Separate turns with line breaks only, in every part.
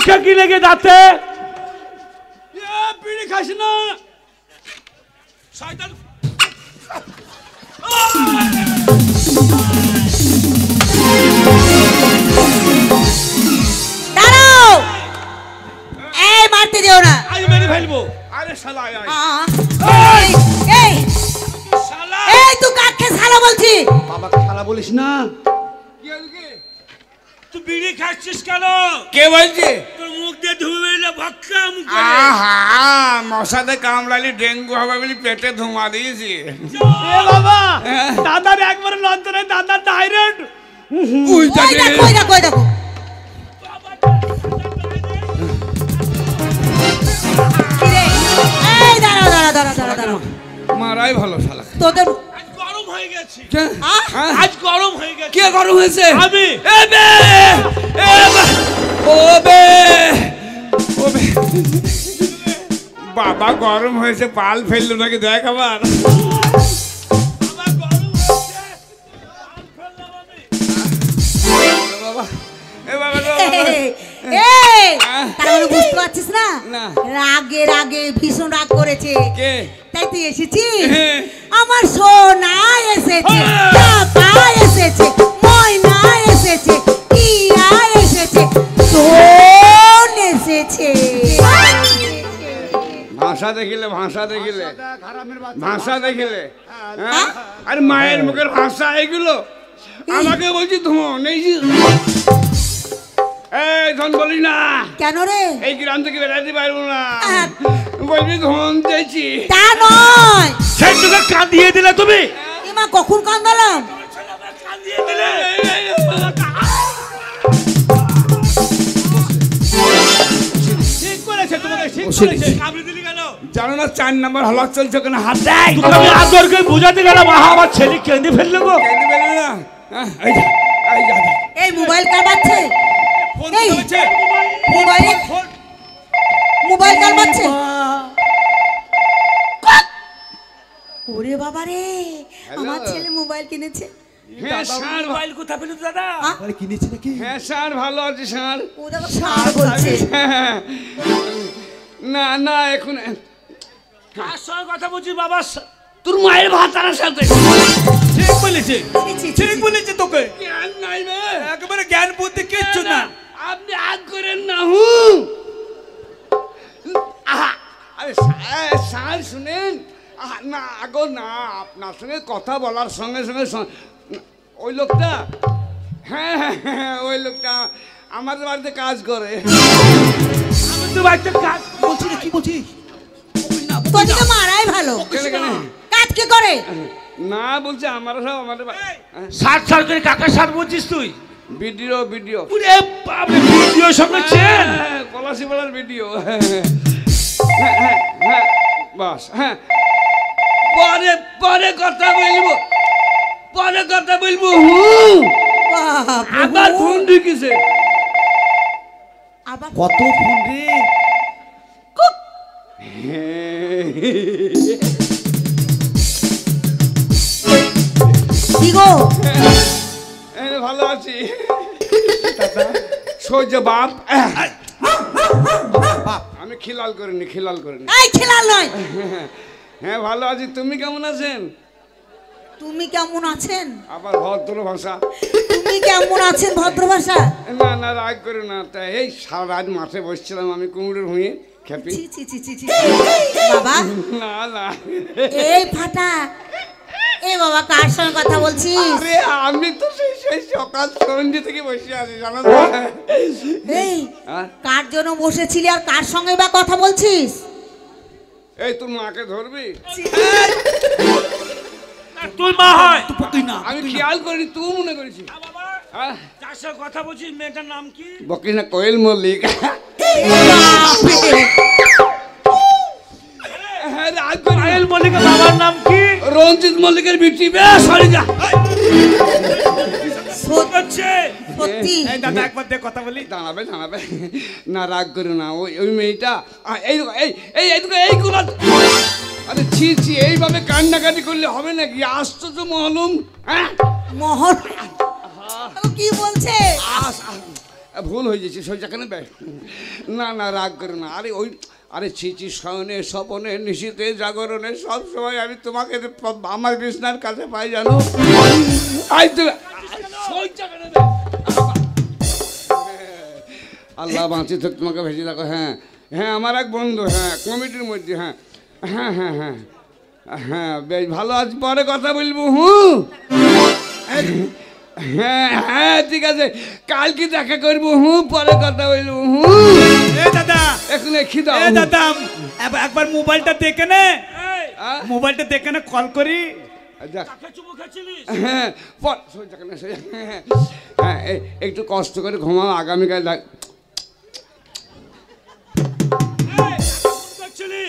মুখে কি লেগে দাঁতে?
বিড়ি খাস না শয়তান।
দাঁড়াও, এই মারতে দিও না।
আজ মেরে ফেলবো। আরে শালা
এই
শালা,
এই তুই কাকে শালা বলছি?
বাবাকে শালা বলিস না। কি হইছে? তুই বিড়ি খাচ্ছিস কেন? কে বলছে? তোর মুখ দিয়ে ধুয়ে বেরিয়ে ভক্কা মুখ করে। আহা, মশাতে কামড়ালি ডেঙ্গু হবে বলে পেটে ধুমা দিয়েছি।
এ বাবা, দাদার একবার লঞ্চনে দাদা ডাইরেক্ট।
ওই দেখো, ওই দেখো, ওই দেখো। এই দাঁড়াও, দাঁড়াও, দাঁড়াও, দাঁড়াও, দাঁড়াও।
মারাই ভালো শালা।
তোদের
আজ গরম হয়ে গেছে।
আজ
গরম হয়ে গেছে।
কে গরম হয়েছে?
আমি। বাবা গরম হয়েছে, পাল ফেললো নাকি দেখ আবার।
বুঝতে পারছিস না? রাগে রাগে ভীষণ রাগ করেছে, তাই তুই এসেছিস। আমার সোনা এসেছে, টাকা এসেছে, ময়না এসেছে, টিয়া এসেছে, সোন এসেছে।
ভাষা দেখিলে, ভাষা দেখিলে, ভাষা দেখিলে। আরে মায়ের মুখের ভাষা এগুলো। আমাকে বলছি ধন, এই ধন বলিস না।
কেন রে?
এই গ্রাম থেকে বেড়াতে পারবো না, বলবি ধন চাইছি।
তা নয়,
সেটুকু কাঁদিয়ে দিলে তুমি।
এমা কখন কান্দালাম?
কাঁদিয়ে দিলে।
ঠিক করেছে, তোমাকে ঠিক করেছে।
কামড়ে দিলি কেন? জানো না 4 নম্বর হলক চলছে কেন? হাত দেয়।
তুমি আদরকে বুঝাতে গেলাম, আমার ছেলে কেঁদে ফেললো গো।
কেঁদে ফেলবে না।
এই মোবাইল কার বাজছে?
ফোন
এই
হচ্ছে।
মোবাইল, মোবাইল কার বাজছে? ওরে বাবা রে, আমার ছেলে মোবাইল কিনেছে।
হ্যাঁ স্যার,
মোবাইল কোথা পেলো দাদা?
মোবাইল
কিনেছে নাকি?
হ্যাঁ স্যার, ভালো আছি স্যার।
ও দেখো স্যার বলছে।
না না, এখন
কার সঙ্গে কথা বলছি বাবা?
তোর মায়ের ভাতার সাথে।
ঠিক বলেছে, ঠিক বলেছে তোকে।
জ্ঞান নাই রে,
একেবারে জ্ঞান বুদ্ধি কিচ্ছু না।
আপনি আগ করেন না। আরে স্যার শুনেন, না আগো না, আপনার সঙ্গে কথা বলার সঙ্গে সঙ্গে ওই লোকটা, হ্যাঁ হ্যাঁ ওই লোকটা আমাদের বাড়িতে কাজ করে।
আমাদের বাড়িতে কাজ বলছি না, কি বলছিস?
তোদিকে মারাই ভালো। কাজ কে করে?
না বলছে আমরা সব আমাদের
সাত সাল করে কাকা সার বলছিস তুই?
ভিডিও ভিডিও
ভিডিও সঙ্গে চেন
পলাশি বলার ভিডিও। হ্যাঁ হ্যাঁ হ্যাঁ বাস, হ্যাঁ পরে পরে কথা বলবো, পরে কথা বলবো। আবার ফোন ঢুকেছে।
কত ফোন রে?
ভালো আছি সহ্য বাপ। আমি খিলাল করিনি, খিলাল করিনি।
খিলাল নয়।
হ্যাঁ ভালো আছি, তুমি কেমন আছেন?
তুমি কেমন আছেন?
আবার ভদ্র ভাষা।
তুমি কেমন আছেন ভদ্র ভাষা?
না না রাগ করে না। তাই এই সারা রাত মাঠে বসছিলাম আমি কুমড়োর ভুঁয়ে খেপি।
বাবা
না না
এই ফাটা, এ বাবা কার সঙ্গে কথা বলছিস?
আরে আমি তো সেই সকাল সন্ধ্যে থেকে বসে আছি জানো।
এই কার জন্য বসেছিলি আর কার সঙ্গে বা কথা বলছিস?
এই তোর মাকে ধরবি?
তুই মা হয়?
আমি খেয়াল করি, তুই মনে করিস।
যার সঙ্গে কথা বলছিস মেয়েটার নাম কি?
বকিস না, কোয়েল মল্লিক।
কোয়েল মল্লিকের বাবার নাম কি?
রঞ্জিত মল্লিকের বিটি। সরি যা
সত্যি
দাদা একবার দেখ কথা বলি।
দাঁড়াবে দাঁড়াবে না, রাগ করে না। ওই মেয়েটা এই এই এইগুলো। আরে ছি ছি, এইভাবে কান্নাকাটি করলে হবে নাকি? আশ্চর্য মহলুম। হ্যাঁ
মোহন কি বলছে?
ভুল হয়ে যাচ্ছে সোজা কেন বে না না রাগ করে না আরে ওই আরে ছিচি শয়নে স্বপনে নিশীতে জাগরণে সব সময় আমি তোমাকে আমার বিছনার কাছে পাই জানো আই তো সোজা কেন বে আল্লাহ বাঁচি থাক তোমাকে ভেজে রাখো হ্যাঁ হ্যাঁ আমার এক বন্ধু হ্যাঁ কমিটির মধ্যে হ্যাঁ হ্যাঁ হ্যাঁ হ্যাঁ হ্যাঁ বেশ ভালো আজ পরে কথা বলবো হ্যাঁ হ্যাঁ ঠিক আছে কালকে দেখা করবো পরে কথা বলবো
এ দাদা
এখন খিদা
এ দাদা একবার মোবাইলটা দেখে নে মোবাইলটা দেখে নে কল করি
হ্যাঁ হ্যাঁ একটু কষ্ট করে ঘুমাও আগামীকাল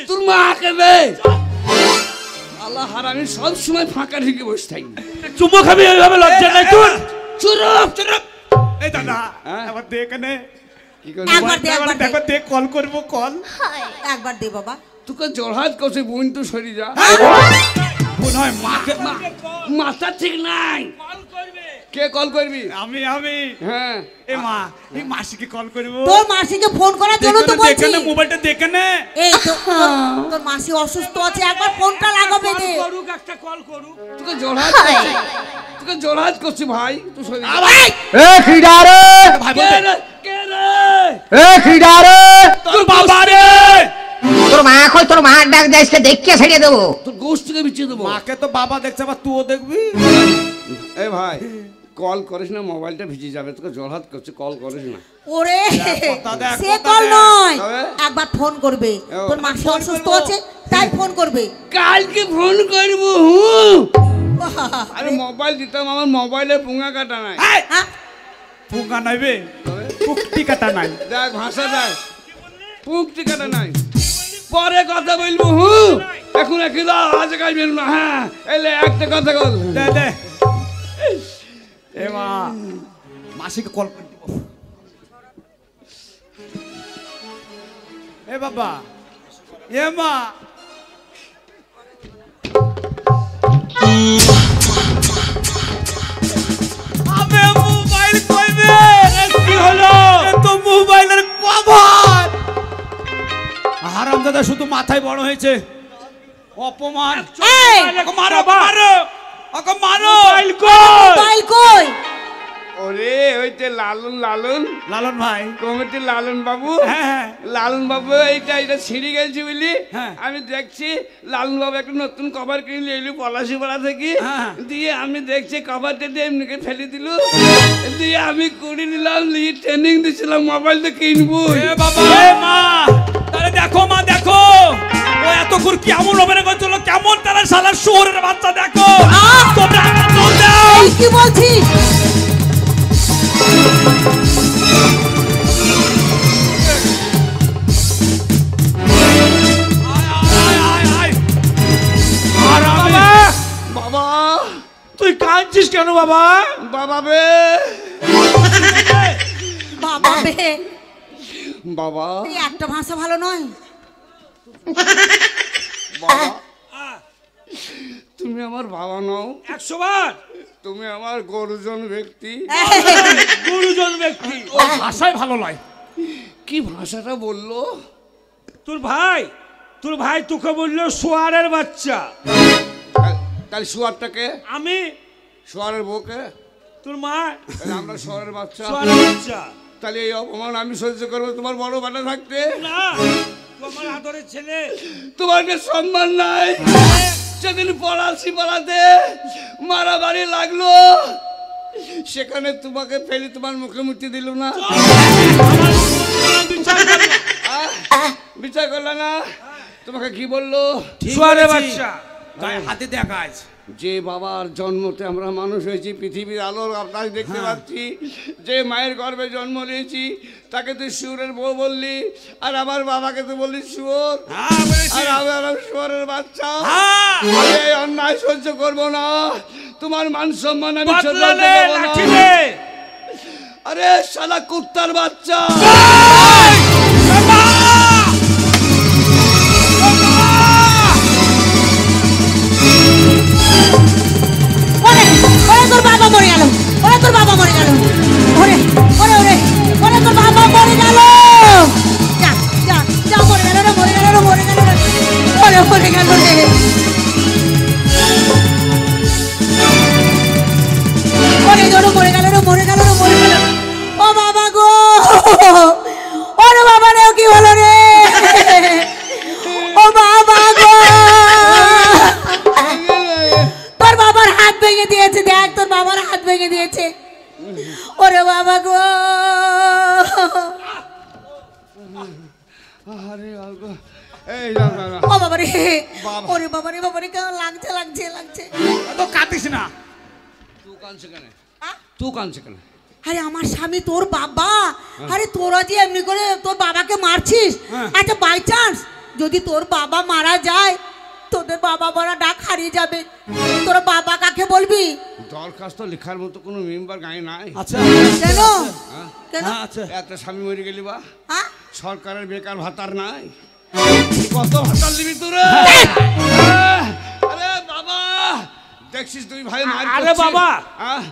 তোর মাকে বে আল্লাহ হারামি সব সময় ফাঁকা ঢুকে বসে থাকি
চুমো খাবি ওইভাবে লজ্জা নাই তোর
চুরপ চুরপ
এই দাদা একবার দেখে নে
কি করে
একবার দে একবার দে
একবার দেখ কল করবো কল
একবার দে বাবা
তোকে জড়হাত করছে বোন তো সরি যা
মনে হয় মাকে
মাথা ঠিক নাই কে কল করবি
আমি
হ্যাঁ
এ মা এই মাসিকে কল করবো
তোর মাসিকে ফোন করার জন্য তো বলছি
দেখে নে মোবাইলটা দেখে নে
এই তোর মাসি অসুস্থ আছে একবার ফোনটা লাগাবে দে
করুক একটা কল করুক
তোকে জড়হাত করছি ভাই তুই সরি
এ খিডারে
ভাই
কে
বলতে
রে কে রে
এ খিডারে
তোর বাবা রে
তোর মা কই তোর মা ডাক দেশকে দেখকে ছেড়ে দেবো
তোর গোষ্ঠীকে বিছিয়ে দেবো
মাকে তো বাবা দেখছে আবার তুইও দেখবি
এ ভাই কল করিস না মোবাইলটা ভিজে যাবে তোকে জড়হাত করছে কল করিস না
ওরে
কথা দে,
সে
কথা
কল
দে।
নয়
তবে?
একবার ফোন করবে
ও।
তোর মাসি অসুস্থ আছে তাই ফোন করবে
কালকে ফোন করবো আরে মোবাইল দিতাম আমার মোবাইলে পুঙ্গা কাটা নাই
হ্যাঁ?
পুঙ্গা নাইবে পুকটি কাটা নাই
দেখ ভাষা দেখ পুঙ্গটি কাটা নাই পরে কথা বলবো এখন একদম আজ কাজবেন না হ্যাঁ এলে একটা কথা বল
দে দে এ মা মাসিকে কল করে দিব এ বাবা এ মা আবে মোবাইল কইবে কি হলো এ তো মোবাইলের কভার হারামজাদা শুধু মাথায় বড় হয়েছে অপমান
এই!
ওকে মারো মারো ওকে মারো মোবাইল
মোবাইল কই
ওরে ওইতে লালন লালন
লালন ভাই
কমিটির লালন বাবু
হ্যাঁ
লালন বাবু এটা ছিঁড়ে গেছে বুঝলি
হ্যাঁ।
আমি দেখছি লালন বাবু একটা নতুন কভার কিনলে এলু পলাশিপাড়া থেকে
হ্যাঁ।
দিয়ে আমি দেখছি কভারটা দিয়ে এমনিকে ফেলে দিল দিয়ে আমি কুড়ি নিলাম নিয়ে ট্রেনিং দিছিলাম মোবাইলটা কিনবো
এ বাবা এ মা তাহলে দেখো মা দেখো ও এত করে কেমন হবে না করছিল কেমন তারা শালা শহরের বাচ্চা দেখো তোমরা আনন্দ দাও
এই কি বলছিস
বাবা
তুই কাঁদছিস কেন বাবা
বাবা বে
বাবা বে
বাবা
এই একটা ভাষা ভালো নয়
বাবা তুমি আমার বাবা নও
100 বার
তুমি আমার গুরুজন ব্যক্তি
গুরুজন ব্যক্তি ও ভাষাই ভালো নয়
কি ভাষাটা বললো
তোর ভাই তোকে বললো সোয়ারের বাচ্চা
তাহলে শুয়ারটাকে
আমি
শুয়ারের বউকে
তোর মা
তাহলে আমরা শুয়ারের বাচ্চা
সোয়ারের বাচ্চা
তাহলে এই অপমান আমি সহ্য করবো তোমার বড় বাটা থাকতে
না তোমার আদরের ছেলে
তোমার যে সম্মান নাই সেদিন পড়াশি পাড়াতে মারামারি লাগলো সেখানে তোমাকে ফেলে তোমার মুখে মুক্তি দিল না বিচার করলে না তোমাকে কি বললো
সোয়ারের বাচ্চা গায়ে হাতে দেখায়
যে বাবার জন্মতে আমরা মানুষ হয়েছি পৃথিবীর আলোর আকাশ দেখতে পাচ্ছি যে মায়ের গর্ভে জন্ম নিয়েছি তাকে তুই শুয়োরের বউ বললি আর আমার বাবাকে তুই বললি শুয়োর আর আমার শুয়োরের বাচ্চা আমি এই অন্যায় সহ্য করবো না তোমার মান সম্মান আমি ছোট করতে দেবো না। আরে শালা কুত্তার বাচ্চা
ওরে ওরে তোর বাবা মরে গেল ওরে তোর বাবা মরে গেল ওরে ওরে ওরে ওরে গেছে। ওরে বাবা গো,
আরে বাবা, এই যা, যা, যা।
ও বাবা রে,
বাবা।
ওরে বাবা রে, বাবা রে, কেমন লাগছে লাগছে লাগছে।
তো কাঁদিস না।
তুই কাঁদছে কেন?
আহ?
তুই কাঁদছে কেন?
আরে আমার স্বামী তোর বাবা, আরে তোরা যে এমনি করে তোর বাবাকে মারছিস, আচ্ছা বাই চান্স যদি তোর বাবা মারা যায়, তোদের বাবা বড় ডাক হারিয়ে যাবে, তোর বাবা কাকে বলবি?
দরখাস্ত লেখার মতো কোনো মেম্বার গায়ে নাই।
আচ্ছা
কেন
হ্যাঁ?
কেন?
আচ্ছা
একটা স্বামী মরে গেলি বা
হ্যাঁ?
সরকারের বেকার ভাতার নাই, কত ভাতার নিবি তোরে? আরে বাবা, দেখছিস তুই ভাই মার
আরে
করছিস।
বাবা।
হ্যাঁ?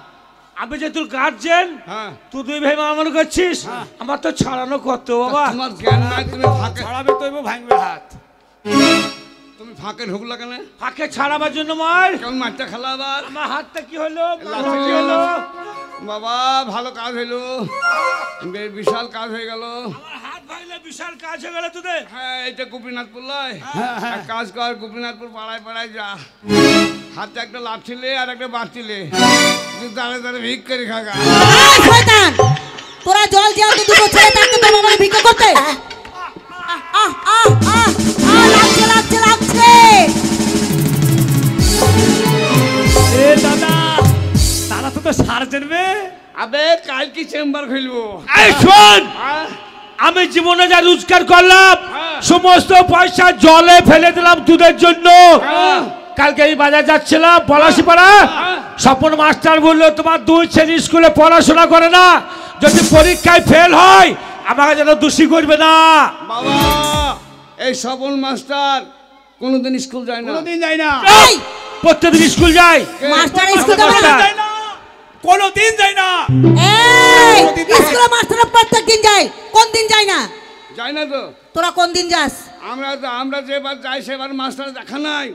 আমি যে তোর গার্জেন,
হ্যাঁ।
তুই দুই ভাই মামলা করছিস, আমার তো ছাড়ানো করতে বাবা।
তোমার জ্ঞান নাই, তুমি ফাঁকে
ছড়াবে তো ভাঙবে হাত।
তুমি ফাঁকে ঢুকলা কেন?
ফাঁকে ছাড়াবার জন্য মার।
কেমন মারটা খেলা আবার?
আমার হাতটা কি হলো?
লাঠি
কি হলো?
বাবা ভালো কাজ হইলো, বিশাল কাজ হয়ে গেল।
আমার হাত ভাঙলে বিশাল কাজ হয়ে গেল তোদের।
হ্যাঁ, এটা গোপীনাথপুর লয়, এক কাজ কর, গোপীনাথপুর পাড়ায় পাড়ায় যা, হাতে একটা লাঠিলে আর একটা বাটিলে, তুই দাঁড়ে দাঁড়ে ভিক করে খাগা।
এই শয়তান, তোরা জল জিয়াতে দুটো ছেলে থাকতে তোর বাবাকে ভিক্ষা করতে? লাগছে লাগছে লাগছে।
এ দাদা, দাদা তো সার্জেন বে।
আবে কাল কি চেম্বার খুলবো?
এই শোন,
হ্যাঁ?
আমি জীবনে যা রোজগার করলাম
হ্যাঁ।
সমস্ত পয়সা জলে ফেলে দিলাম দুধের জন্য।
হ্যাঁ।
কালকে এই বাজার যাচ্ছিলাম পলাশিপাড়া,
হ্যাঁ।
স্বপন মাস্টার বললো তোমার দুই ছেলে স্কুলে পড়াশোনা করে না, যদি পরীক্ষায় ফেল হয় আমাকে যেন দোষী করবে না।
বাবা, এই স্বপন মাস্টার কোনোদিন স্কুল যায় না।
কোনোদিন যায় না।
এই
প্রত্যেকদিন স্কুল যায়।
মাস্টার স্কুল যাবে না?
যায় না, কোনোদিন যায় না।
এই স্কুলে মাস্টাররা প্রত্যেকদিন যায়, কোন দিন যায় না?
যায় না তো।
তোরা কোন দিন যাস?
আমরা যেবার যাই সেবার মাস্টার দেখা নাই।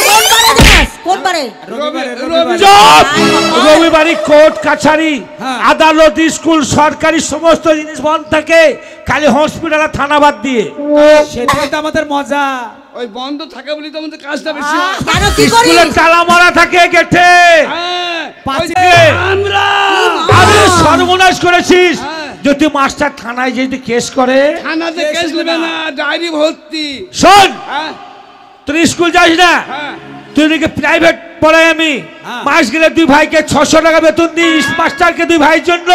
কোন বারে যাস? কোন বারে?
রবিবার।
চুপ!
আয় বাবা।
রবিবারই কোর্ট কাছারি
হ্যাঁ।
আদালত স্কুল সরকারি সমস্ত জিনিস বন্ধ থাকে, খালি হসপিটাল আর থানা বাদ দিয়ে।
সেটাই তো আমাদের মজা।
ওই বন্ধ থাকে বলি তো আমাদের কাজটা বেশি হয়।
কেন কি করিস?
স্কুলের তালা মারা থাকে গেটে।
হ্যাঁ,
পাঁচে।
ওই যে আমরা
আরে সর্বনাশ করেছিস।
হ্যাঁ।
যদি মাস্টার থানায় যদি কেস করে,
থানাতে কেস নেবে না, ডায়েরি ভর্তি।
শোন
হ্যাঁ?
তুই স্কুল যাস না,
হ্যাঁ।
তুই নাকি প্রাইভেট পড়াই, আমি
হ্যাঁ।
মাস গেলে দুই ভাইকে 600 টাকা বেতন দিস, মাস্টারকে দুই ভাইয়ের জন্য।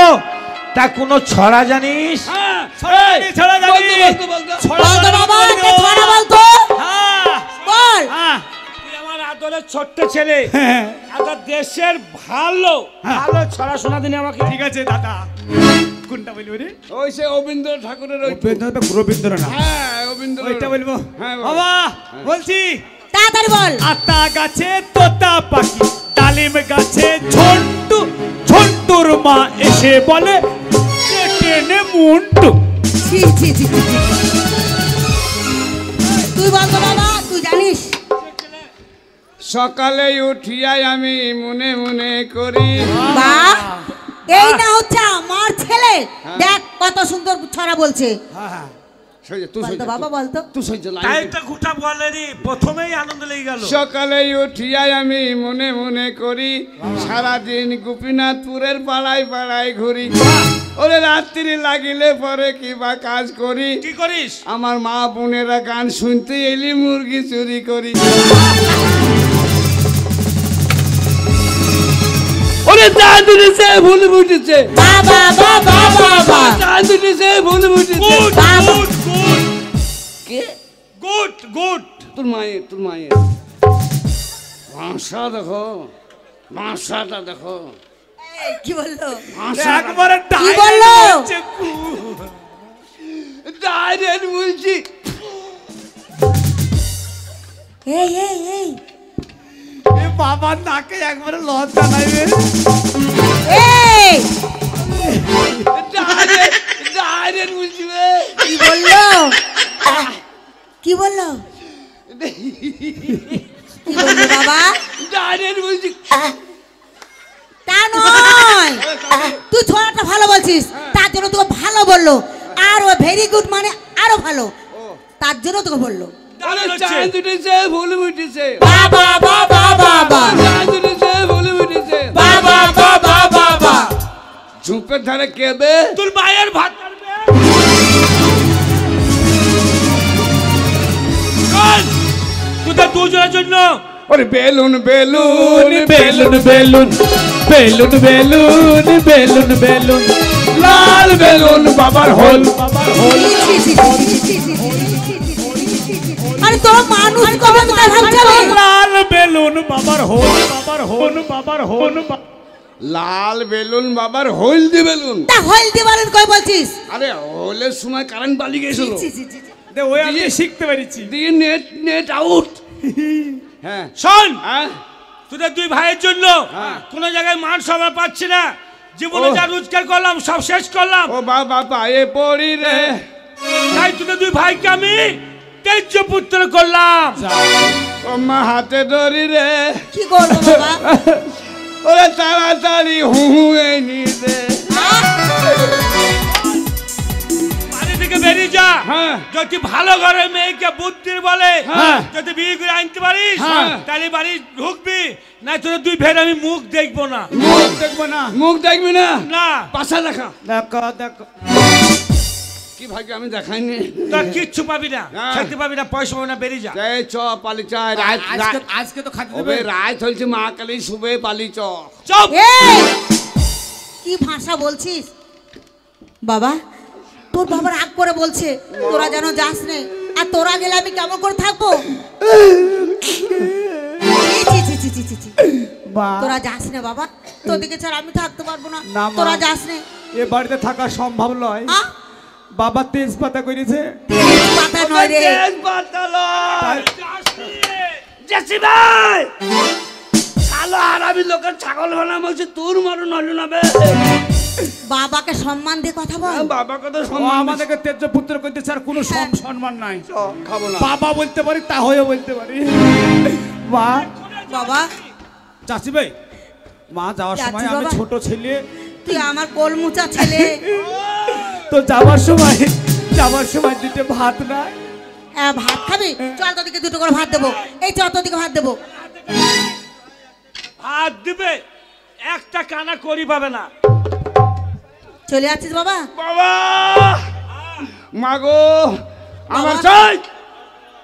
তা কোনো ছড়া জানিস?
হ্যাঁ,
ছড়া ছড়া জানি।
বলতো, বলতো।
বলতো বাবা, কে ছড়া বলতো?
হ্যাঁ,
বল।
হ্যাঁ,
তুই আমার আদরের ছোট্ট ছেলে,
হ্যাঁ।
একটা দেশের ভালো ভালো ছড়া শোনা দিন আমাকে।
ঠিক আছে দাদা, কোনটা বলবো রে?
ওই সে রবীন্দ্র ঠাকুরের ওই।
রবীন্দ্রনাথ।
হ্যাঁ, রবীন্দ্র।
ওইটা বলবো।
হ্যাঁ, বল।
বাবা বলছি,
তাড়াতাড়ি বল।
আতা গাছে তোতা পাখি, ডালিম গাছে ঝন্টু, ঝন্টুর মা এসে বলে কেটে নে মুন্টু।
ছি ছি ছি ছি, ছি। তুই বলতো বাবা, তুই জানিস?
সকালে উঠিয়াই আমি মনে মনে করি।
বা এই না হচ্ছে আমার ছেলে, দেখ কত সুন্দর ছড়া বলছে।
সই যা, তুই সই
বলতো
যা,
বাবা বলতো।
তুই সই যা, লাইন
তাই
দে।
তো গোটা বলেনি, প্রথমেই আনন্দ লেগে গেল।
সকালে উঠিয়াই আমি মনে মনে করি, সারাদিন গোপীনাথপুরের পাড়ায় পাড়ায় ঘুরি। ওরে রাত্রি লাগিলে পরে কিবা কাজ করি,
কি করিস?
আমার মা বোনেরা গান শুনতে এলি মুরগি চুরি করি। ওরে চাঁদুনিছে ভুল বুঝেছে,
বাবা বাবা বাবা।
চাঁদুনিছে ভুল বুঝেছে।
গুড
বাবা।
গুড গুড
কে?
Good good.
তোর মায়ের, তোর মায়ের ভাষা দেখো, ভাষাটা দেখো।
এই, কি বললো?
একবারে
কি বললো?
ডাইরেক্ট বলছি।
এই এই এই
এ বাবার নাকে একবারে লজ্জা নাই রে।
এই
ডাইরেক্ট বলছি রে।
কি বললো? কি বললো? কি বললো বাবা?
ডাইরেক্ট বলছি।
তা নয়, তুই ছড়াটা ভালো বলছিস, তার জন্য তোকে ভালো বললো। আর ও ভেরি গুড মানে আরো ভালো, তার জন্য তোকে বললো।
আরে চাঁদুনিছে ভুল বুঝেছে,
বাবা বাবা বাবা
চাঁদুনিছে ভুল বুঝেছে।
বাবা বাবা বাবা
মুখের ধারে কেবে
তোর মায়ের ভাত কাটবে। চল, তোদের দুজনের জন্য
ওরে balloon balloon
balloon balloon balloon balloon balloon balloon
লাল বেলুন বাবার হল
বাবার হল।
আরে তোরা মানুষ কবে কোথায় ভাবছে আমি?
লাল বেলুন বাবার হল বাবার হল বাবার হল।
লাল বেলুন বাবার হলদি বেলুন।
তা হলদি বলেন কই বলছিস?
আরে হলের সময় কারেন্ট পালিয়ে গেছিল
দে ওই আমি শিখতে পেরেছি।
দিয়ে নেট আউট। হ্যাঁ
শোন,
হ্যাঁ
তোদের দুই ভাইয়ের জন্য কোন জায়গায় মান সম্মান পাচ্ছি না। জীবনে
ও।
যা রোজগার করলাম সব শেষ করলাম।
ও বাবা পায়ে পড়ি রে
তাই তোদের দুই ভাইকে আমি তেজ্য পুত্র করলাম।
ও মা হাতে ধরি রে
কি করবো বাবা?
ওরে তাড়াতাড়ি হুয়ে নি রে।
বাড়ি থেকে বেরিয়ে যা।
হ্যাঁ।
যদি ভালো ঘরে মেয়েকে বুদ্ধির বলে
হ্যাঁ।
যদি বিয়ে করে আনতে পারিস
হ্যাঁ।
তাহলে বাড়ি ঢুকবি, না তোদের দুই ভাইয়ের আমি মুখ দেখবো না।
মুখ দেখবো না, মুখ দেখবি না,
না
পাশা দেখা।
দেখো দেখো
কি ভাগ্য আমি দেখাইনি।
তোর কিচ্ছু পাবি না,
হ্যাঁ।
খেতে পাবি না, পয়সা পাবি না, বেরিয়ে যা।
এই চ পালি চায় রাত
আজকে তো খাতে
ওবে রাত হয়েছে মা কালী শুবে পালি চ।
চুপ।
এই কি ভাষা বলছিস বাবা? তোর বাবা রাগ করে বলছে তোরা যেন যাস নে, আর তোরা গেলে আমি কেমন করে থাকবো? ছি, ছি, ছি, ছি, ছি, ছি।
মা
তোরা যাস নে বাবা, তোর দিকে ছাড়া আমি থাকতে পারবো না।
না, মা।
তোরা যাস নে।
এ বাড়িতে থাকা সম্ভব নয়।
আ?
বাবা তেজপাতা করেছে।
পাতা নয় রে।
জেসি ভাই কালো আরামি লোকের ছাগল বানাম হচ্ছে তোর মরণ হলো না বে।
বাবাকে সম্মান দিয়ে কথা বল।
বাবা কত
ও
সম্মান
আমাদেরকে তেজ পুত্র করতে স্যার কোনো সম্মান নাই।
খাবো না।
বাবা বলতে পারি, তা হয়েও বলতে পারি। মা
বাবা
চাচি ভাই, মা যাওয়ার
চাচি
সময় আমি
বাবা।
ছোট ছেলে,
তুই আমার কোলমুচা ছেলে।
তো যাওয়ার সময় দিতে ভাত নাই।
ভাত খাবি? চল তোদিকে দুটো করে ভাত দেবো। এই চল তোদিকে ভাত দেবো।
হাত দিবে, একটা কানা করি পাবে না।
চলে যাচ্ছিস বাবা?
বাবা মাগো আমার
বাবা।
চাই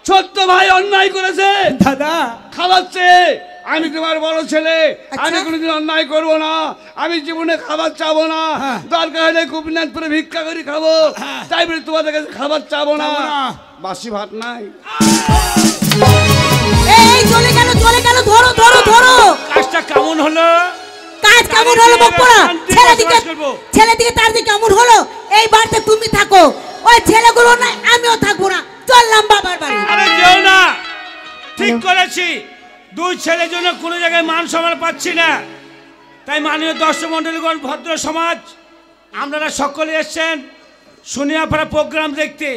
ছোট্ট ভাই অন্যায় করেছে,
দাদা
খাওয়াচ্ছে। আমি তোমার বড় ছেলে, আমি
আচ্ছা।
কোনোদিন অন্যায় করবো না। আমি জীবনে খাবার চাবো না,
হ্যাঁ।
দরকার হলে গোপীনাথপুরে ভিক্ষা করে খাবো, তাই বলে তোমাদের কাছে খাবার চাবো না।
চাবো না।
বাসি ভাত নাই।
এই চলে গেল ধরো ধরো ধরো।
কাজটা কেমন হলো?
কাজ কেমন হলো বক পড়া?
শান্তি
ছেলেদিকে
বসবাস করবো।
ছেলেদিকে তার দিকে কেমন হলো? এই বাড়িতে তুমি থাকো, ওই ছেলেগুলো না আমিও থাকবো না। চললাম বাবার বাড়ি।
আরে যেও না, ঠিক করেছি। দুই ছেলের জন্য কোনো জায়গায় মান সম্মান পাচ্ছি না। তাই মাননীয় দর্শক মন্ডলীগণ, ভদ্র সমাজ, আপনারা সকলে এসছেন শুনিয়াপাড়া প্রোগ্রাম দেখতে।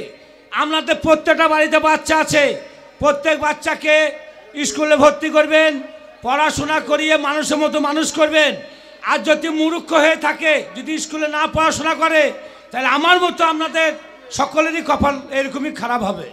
আপনাদের প্রত্যেকটা বাড়িতে বাচ্চা আছে, প্রত্যেক বাচ্চাকে স্কুলে ভর্তি করবেন, পড়াশোনা করিয়ে মানুষের মতো মানুষ করবেন। আর যদি মূর্খ হয়ে থাকে, যদি স্কুলে না পড়াশোনা করে, তাহলে আমার মতো আপনাদের সকলেরই কপাল এরকমই খারাপ হবে।